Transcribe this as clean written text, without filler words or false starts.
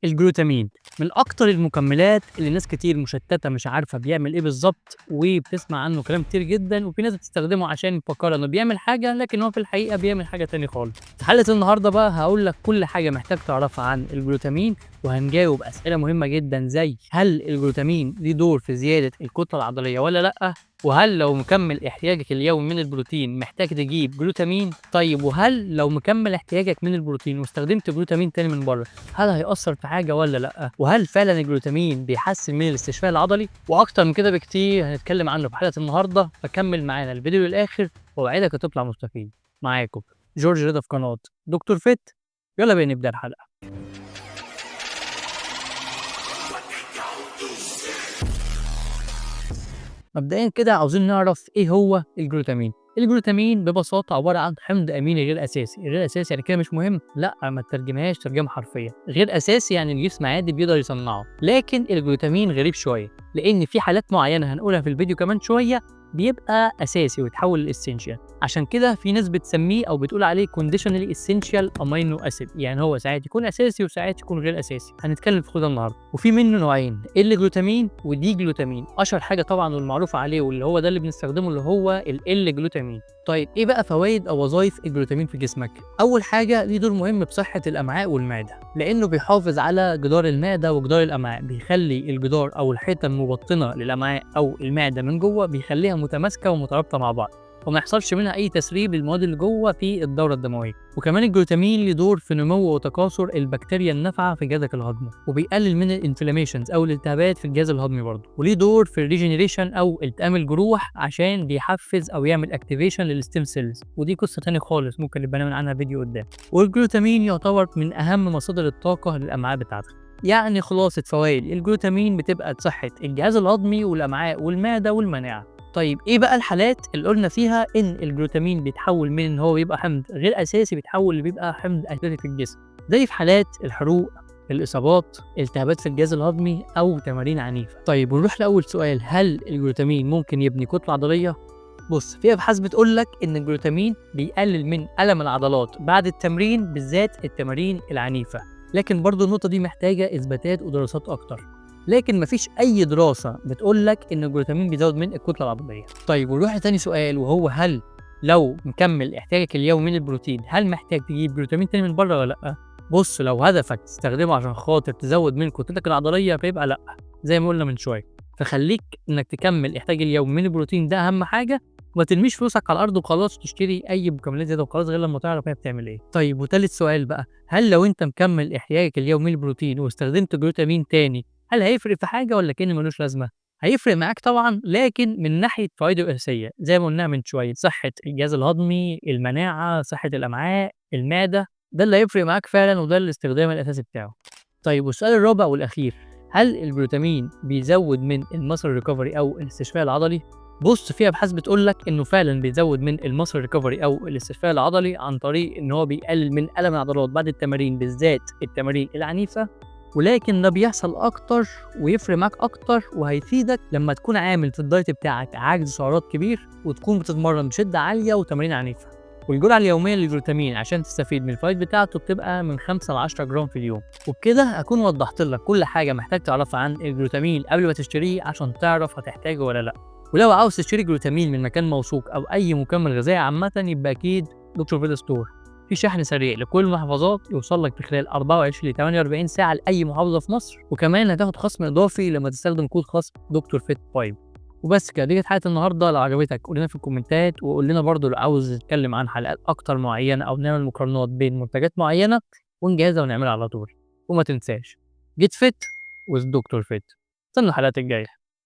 الجلوتامين من أكتر المكملات اللي ناس كتير مشتتة مش عارفة بيعمل إيه بالضبط، وبتسمع عنه كلام كتير جدًا، وفي ناس بتستخدمه عشان مفكرة إنه بيعمل حاجة، لكن هو في الحقيقة بيعمل حاجة تاني خالص. في حلقة النهارده بقى هاقول لك كل حاجة محتاج تعرفها عن الجلوتامين، وهنجاوب أسئلة مهمة جدًا زي هل الجلوتامين ليه دور في زيادة الكتلة العضلية والّا لأ؟ وهل لو مكمل احتياجك اليومي من البروتين محتاج تجيب جلوتامين؟ طيب وهل لو مكمل احتياجك من البروتين واستخدمت جلوتامين تاني من برّه هل هيأثّر في حاجة والّا لأ؟ وهل فعلًا الجلوتامين بيحسّن من الاستشفاء العضلي؟ وأكتر من كده بكتير هنتكلّم عنه في حلقة النهارده، فكمّل معانا الفيديو للآخر وأوعدك هتطلع مستفيد. معاكم جورج رضا في قناة دكتور فيت، يالّا بينا نبدأ الحلقة. مبدئيًا كده عاوزين نعرف إيه هو الجلوتامين. الجلوتامين ببساطة عبارة عن حمض أميني غير أساسي، غير أساسي يعني كده مش مهم؟ لأ، ما تترجمهاش ترجمة حرفية، غير أساسي يعني الجسم عادي بيقدر يصنعه، لكن الجلوتامين غريب شوية، لأن في حالات معينة هنقولها في الفيديو كمان شوية بيبقى أساسي ويتحول لإسينشال، عشان كده في ناس بتسميه أو بتقول عليه conditionally essential amino acid، يعني هو ساعات يكون أساسي وساعات يكون غير أساسي، هنتكلم في كده النهارده، وفي منه نوعين L-جلوتامين ودي جلوتامين، أشهر حاجة طبعًا والمعروف عليه واللي هو ده اللي بنستخدمه اللي هو الL-جلوتامين. طيب إيه بقى فوايد أو وظايف الجلوتامين في جسمك؟ أول حاجة ليه دور مهم بصحة الأمعاء والمعدة، لأنه بيحافظ على جدار المعدة وجدار الأمعاء، بيخلي الجدار أو الحيطة المبطنة للأمعاء أو المعدة من جوه بيخليها متماسكة ومترابطة مع بعض، وما يحصلش منها أي تسريب للمواد اللي جوه في الدورة الدموية. وكمان الجلوتامين ليه دور في نمو وتكاثر البكتيريا النافعة في جهازك الهضمي، وبيقلل من الانفلاميشنز أو الالتهابات في الجهاز الهضمي برضه، وليه دور في الريجنريشن أو التئام الجروح عشان بيحفز أو يعمل اكتيفيشن للستيم سيلز، ودي قصة تانية خالص ممكن نبقى نعمل عنها فيديو قدام. والجلوتامين يعتبر من أهم مصادر الطاقة للأمعاء بتاعتك. يعني خلاصة فوائد الجلوتامين بتبقى صحة الجهاز الهضمي والأمعاء والمعدة والمناعة. طيب إيه بقى الحالات اللي قُلنا فيها إن الجلوتامين بيتحوّل من إن هو بيبقى حمض غير أساسي بيتحوّل لبيبقى حمض أساسي في الجسم، زي في حالات الحروق، الإصابات، التهابات في الجهاز الهضمي أو تمارين عنيفة. طيب ونروح لأول سؤال، هل الجلوتامين ممكن يبني كتلة عضلية؟ بُص، في أبحاث بتقول لك إن الجلوتامين بيقلل من ألم العضلات بعد التمرين، بالذات التمارين العنيفة، لكن برضه النقطة دي محتاجة إثباتات ودراسات أكتر. لكن ما فيش أي دراسة بتقول لك إن الجلوتامين بيزود من الكتلة العضلية. طيب ونروح لتاني سؤال وهو هل لو مكمل احتياجك اليومي من البروتين هل محتاج تجيب جلوتامين تاني من برّه والّا لأ؟ بُص لو هدفك تستخدمه عشان خاطر تزود من كتلتك العضلية فيبقى لأ، زي ما قُلنا من شوية. فخلّيك إنك تكمل الاحتياج اليومي من البروتين ده أهم حاجة، وما ترميش فلوسك على الأرض وخلاص وتشتري أي مكملات زيادة وخلاص غير لمّا تعرف هي بتعمل إيه. طيب وتالت سؤال بقى، هل لو أنت مكمل احتياجك اليومي من البروتين واستخدمت جلوتامين تاني هل هيفرق في حاجة والّا كأنه ما لوش لازمة؟ هيفرق معاك طبعًا، لكن من ناحية فوايده الأساسية زي ما قُلناها من شوية، صحة الجهاز الهضمي، المناعة، صحة الأمعاء، المعدة، ده اللي هيفرق معاك فعلًا وده الاستخدام الأساسي بتاعه. طيب والسؤال الرابع والأخير، هل الجلوتامين بيزود من الmuscle recovery أو الاستشفاء العضلي؟ بُص في أبحاث بتقول لك إنه فعلًا بيزود من الmuscle recovery أو الاستشفاء العضلي عن طريق إن هو بيقلل من ألم العضلات بعد التمارين، بالذات التمارين العنيفة. ولكن ده بيحصل أكتر ويفرق معاك أكتر وهيفيدك لمّا تكون عامل في الدايت بتاعك عجز سعرات كبير، وتكون بتتمرن بشدة عالية وتمارين عنيفة. والجرعة اليومية للجلوتامين عشان تستفيد من الفوايد بتاعته بتبقى من 5 ل10 جرام في اليوم. وبكده أكون وضحت لك كل حاجة محتاج تعرفها عن الجلوتامين قبل ما تشتريه عشان تعرف هتحتاجه والّا لأ. ولو عاوز تشتري جلوتامين من مكان موثوق أو أي مكمل غذائي عامةً يبقى أكيد دكتور فيدا ستور. في شحن سريع لكل المحافظات يوصل لك في خلال 24 ل 48 ساعة لأي محافظة في مصر، وكمان هتاخد خصم إضافي لما تستخدم كود خصم دكتور فيت 5. وبس كده دي كانت حلقة النهارده، لو عجبتك قول لنا في الكومنتات، وقول لنا برضه لو عاوز نتكلم عن حلقات أكتر معينة أو نعمل مقارنات بين منتجات معينة ونجهزها ونعملها على طول. وما تنساش جيت فيت with دكتور فيت. استنى الحلقات الجاية.